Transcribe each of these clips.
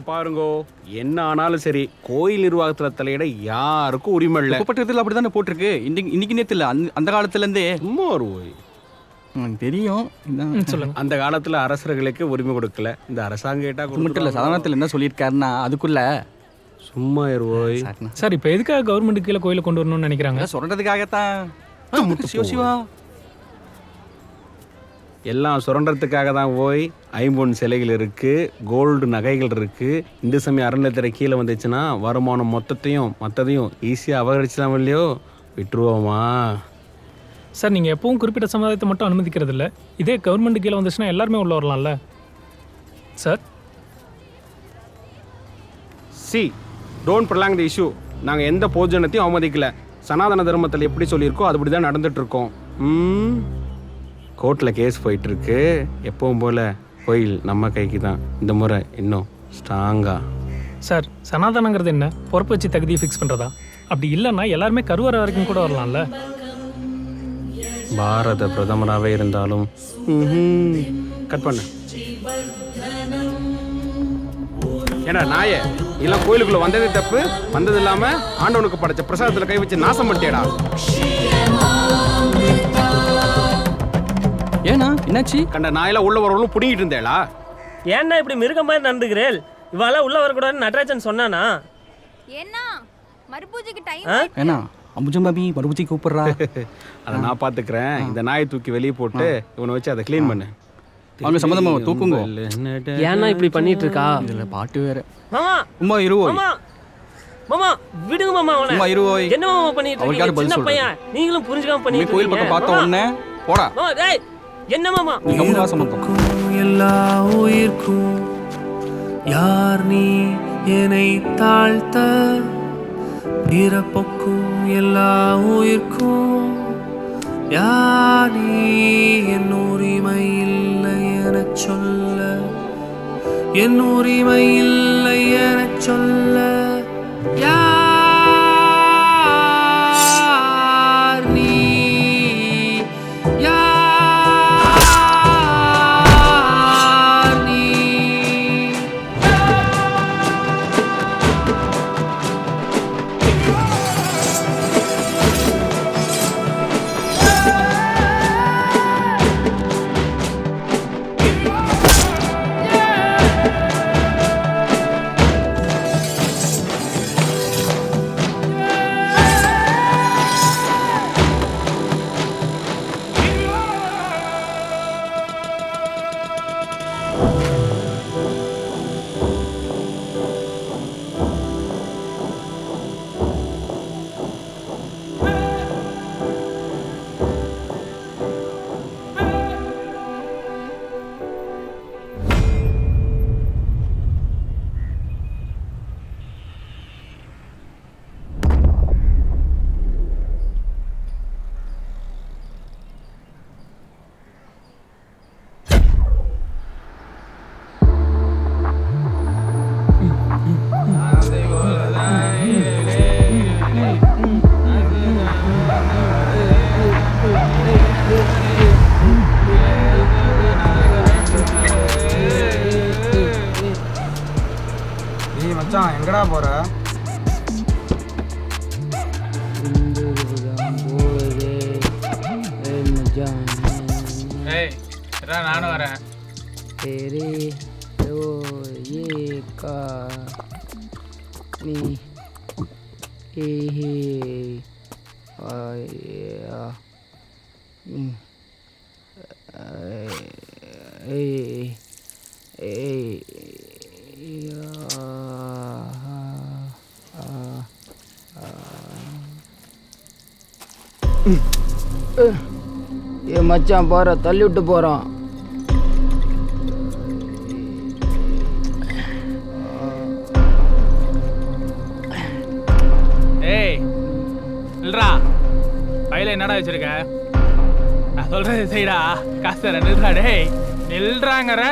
பாருங்கோ, என்ன ஆனாலும் சரி கோயில் நிர்வாகத்தில் தலையிட யாருக்கும் உரிமை இல்லை. பட்டத்தில் அப்படி தானே போட்டிருக்கு. இன்னைக்கு நேற்று இல்லை, அந்த காலத்துலேருந்தே. சும்மா ஒரு ஓய் தெரியும். சொல்லுங்க. அந்த காலத்தில் அரசர்களுக்கு உரிமை கொடுக்கல, இந்த அரசாங்கம் கேட்டால் மட்டும் இல்லை, சாதாரணத்தில் என்ன சொல்லியிருக்காருன்னா அதுக்குள்ள சும்மா ஓய். சார் இப்போ எதுக்காக கவர்மெண்ட் கீழே கோயிலை கொண்டு வரணும்னு நினைக்கிறாங்க? சொல்கிறதுக்காகத்தான். சிவா எல்லாம் சுரண்டறதுக்காக தான் போய் ஐம்பொன் சிலைகள் இருக்குது, கோல்டு நகைகள் இருக்குது. இந்த சமயம் அறநிலையத்துறை கீழே வந்துச்சுன்னா வருமானம் மற்றதையும் ஈஸியாக அபகரிச்சலாம் இல்லையோ, விட்டுருவோமா? சார் நீங்கள் எப்பவும் குறிப்பிட்ட சமுதாயத்தை மட்டும் அனுமதிக்கிறது இல்லை. இதே கவர்மெண்ட் கீழே வந்துச்சுன்னா எல்லாருமே உள்ள வரலாம்ல sir? See don't prolong the issue. நாங்கள் எந்த போஜனத்தையும் அவமதிக்கல. சனாதன தர்மத்தில் எப்படி சொல்லியிருக்கோ அதுபடி தான் நடந்துகிட்ருக்கோம். கோர்ட்டில் கேஸ் போயிட்டுருக்கு. எப்பவும் போல் கோயில் நம்ம கைக்கு தான். இந்த முறை இன்னும் ஸ்ட்ராங்கா. சார் சனாதனங்கிறது என்ன? பொறுப்பு வச்சு தகுதியை ஃபிக்ஸ் பண்ணுறதா? அப்படி இல்லைன்னா எல்லாருமே கருவறை வரைக்கும் கூட வரலாம்ல? பாரத பிரதமராகவே இருந்தாலும் கட் பண்ண ஏன்னா நாயே எல்லாம் கோயிலுக்குள்ள வந்ததே தப்பு. வந்தது இல்லாமல் ஆண்டவனுக்கு படைச்ச பிரசாதத்தில் கை வச்சு நாசம் பண்ணிட்டேடா. ஏன்னா என்னாச்சு? கண்ட நாயெல்லாம் உள்ள வரவங்களும் புடிங்கிட்டு இருந்தேளா? ஏன்னா இப்படி மிருகம் மாதிரி நடந்துக்கிறேன்? இவாள உள்ள வரக்கூடாதுன்னு நடராஜன் சொன்னானா? ஏன்னா மறுபூஜைக்கு டைம். ஏன்னா அம்புஜம் பாபி மறுபூஜை கூப்பிடுறா. அதை நான் பார்த்துக்கிறேன். இந்த நாயை தூக்கி வெளியே போட்டு இவனை வச்சு அதை க்ளீன் பண்ணு. அவங்க சம்மந்தமா தூக்குங்க. ஏன்னா இப்படி பண்ணிட்டு இருக்கா? இதுல பாட்டு வேற. மாமா உமா இருவோய். மாமா மாமா விடுங்க மாமா அவனை. உமா இருவோய். என்ன மாமா பண்ணிட்டு இருக்கீங்க? சின்ன பையன் நீங்களும் புரிஞ்சுக்காம பண்ணிட்டு இருக்கீங்க. கோயில் பக்கம் பார்த்த உடனே போடா. மாமா டேய் என்ன மாமா? நீங்க சம்மந்தம். எல்லா உயிர்க்கும் யார் நீ என்னை தாழ்த்த, பிறப்புக்கும் எல்லா உயிர்க்கும் யார் நீ என் உரிமை இல்லை எனச் சொல்ல, என் உரிமை இல்லை எனச் சொல்ல யார் நீ, யார் நீ? மச்சான் எங்கடா போற? நானும் வரேன். ஏ மச்சான் போற தள்ளி விட்டு போறான். ஏய் நில்றா, பையில என்னடா வச்சிருக்க? நான் சொல்றது செய்டா, காசு தரேன். நில்றா டேய், நில்றாங்கற.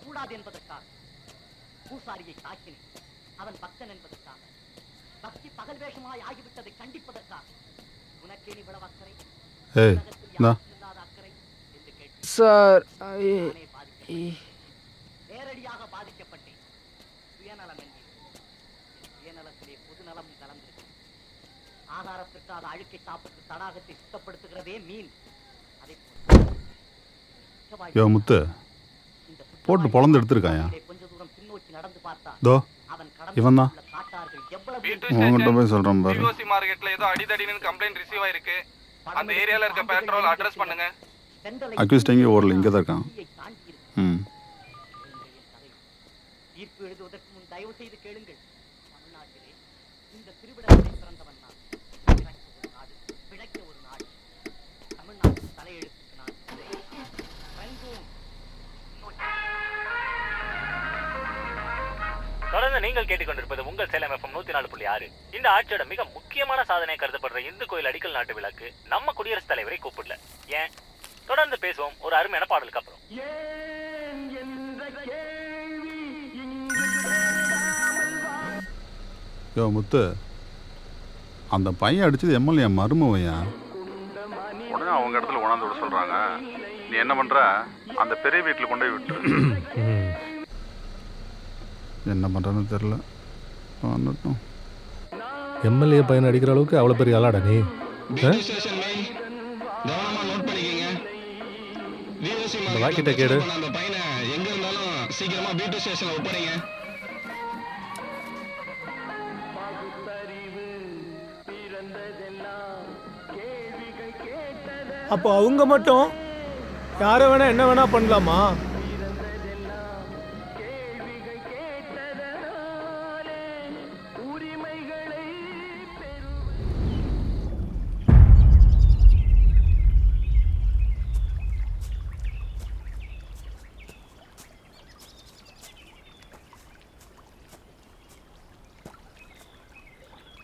கூடாது என்பதற்காக பூசாரியை தாக்கினேன். அவன் பக்தன் என்பதற்காக, பக்தி பகல் வேஷமாய் ஆகிவிட்டதை கண்டிப்பதற்காக. உனக்கே இவ்வளவு அக்கறை, இல்லாத அக்கறை என்று கேட்டு சார் நேரடியாக பாதிக்கப்பட்டேன். சுயநலம் என்கிறேன். சுயநலத்திலே பொதுநலம் கலந்திருக்கு. ஆகாரத்திற்காக அழுக்கை சாப்பிட்டு தடாகத்தை சுத்தப்படுத்துகிறதே மீன். அதை முத்து போட்டு பொழந்து எடுத்துருக்காயா? கொஞ்ச தூரம் பின்னோக்கி நடந்து பார்த்தா தோ அவன் இவன் தான் காட்டார்கள் எவ்வளவு உங்ககிட்ட போய் சொல்கிறேன் பாரு. பிஓசி மார்க்கெட்ல ஏதோ அடிதடின்னு கம்ப்ளைண்ட் ரிசீவ் ஆயிருக்கு. அந்த ஏரியால இருக்க பெட்ரோல் அட்ரஸ் பண்ணுங்க. அக்யூஸ்ட் எங்கேயும் ஓடல, இங்கே தான் இருக்கான். தீர்ப்பு எழுதுவதற்கு முன் தயவு செய்து கேளுங்கள். தமிழ்நாட்டிலே இந்த திருவிடத்தை பிறந்தவன் நான். ஒரு நாடு, பிழைக்க ஒரு நாடு. தமிழ்நாட்டு தலையெழுத்துக்கு நான் தொடர்ந்து நீங்கள் கேட்டுக்கொண்டிருப்பது உங்கள் சேலம் FM 104.6. இந்த ஆட்சியோட மிக முக்கியமான சாதனை கருதப்படுற இந்து கோயில் அடிக்கல் நாட்டு விழாக்கு நம்ம குடியரசுத் தலைவரை கூப்பிடல. ஏன்? தொடர்ந்து பேசுவோம் ஒரு அருமையான பாடலுக்கு அப்புறம். முத்து, அந்த பையன் அடிச்சது எம்எல்ஏ மருமவையா? உடனே அவங்க இடத்துல உணர்ந்து விட சொல்றாங்க. நீ என்ன பண்ற, அந்த பெரிய வீட்டில் கொண்டு போய் விட்டு. என்ன பண்றன்னு தெரியல. வந்துட்டோம். எம்எல்ஏ பையன் அடிக்கிற அளவுக்கு அவ்வளோ பெரிய ஆளாடா நீ? இந்த வாக்கிட்ட கேடு. எங்க இருந்தாலும் சீக்கிரமா பியூட்டி ஸ்டேஷன்ல ஒப்படைங்க. அப்போ அவங்க மட்டும் யாரை வேணா என்ன வேணா பண்ணலாமா?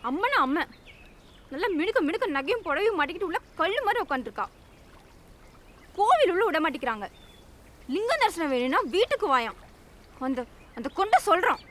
அம்மனா அம்மன் நல்லா மிடுக்க நகையும் புடவையும் மாட்டிக்கிட்டு உள்ள கல்லு மாதிரி உட்காந்துருக்கா. கோவில் உள்ள விட மாட்டேங்கிறாங்க. லிங்க தரிசனம் வேணும்னா வீட்டுக்கு வாயாம். அந்த அந்த கொண்ட சொல்றான்.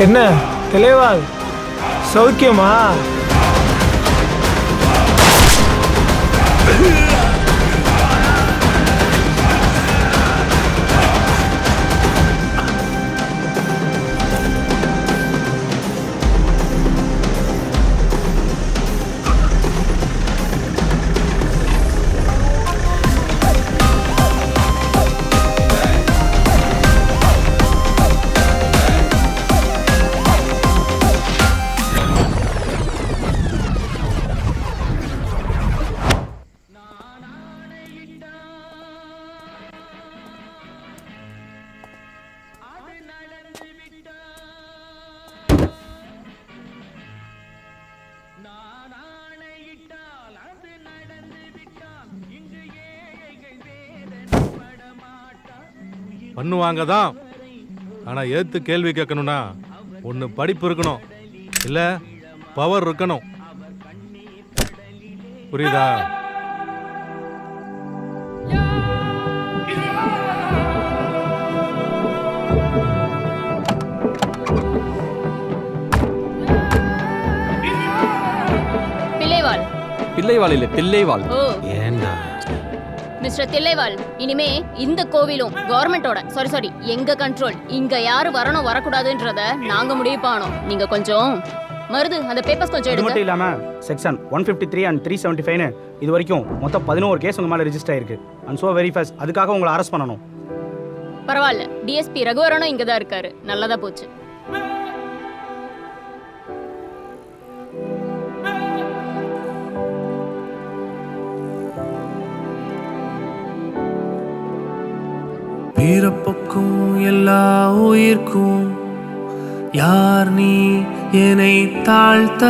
என்ன தலைவாள் சௌக்கியமா? பண்ணுவாங்க தான். ஆனால் ஏற்று கேள்வி கேட்கணும்னா ஒன்று படிப்பு இருக்கணும், இல்லை பவர் இருக்கணும். புரியுதா? தில்லைவாள். பிள்ளைவாள் இல்லை, தில்லைவாள். ஓ ஏண்டா மிஸ்டர் தில்லைவாள், இனிமே இந்த கோவிலும் கவர்மெண்டோட சாரி எங்க கண்ட்ரோல். இங்க யாரு வரணும் வரக்கூடாதுன்றத நாங்க முடிவு பண்ணோம். நீங்க கொஞ்சம் மருது அந்த பேப்பர்ஸ் கொஞ்சம் இது எடுங்க. மட்டும் இல்லாமல் செக்ஷன் 153 அண்ட் 375 இது வரைக்கும் மொத்தம் 11 கேஸ் உங்கள் மேலே ரெஜிஸ்டர் ஆயிருக்கு. அண்ட் ஸோ வெரி ஃபாஸ்ட் அதுக்காக உங்களை அரெஸ்ட் பண்ணணும். பரவாயில்ல, டிஎஸ்பி ரகுவரனும் இங்க தான் இருக்காரு. நல்லதா போச்சு. பிறப்புக்கும் எல்லா உயிர்க்கும் யார் நீ என்னை தாழ்த்த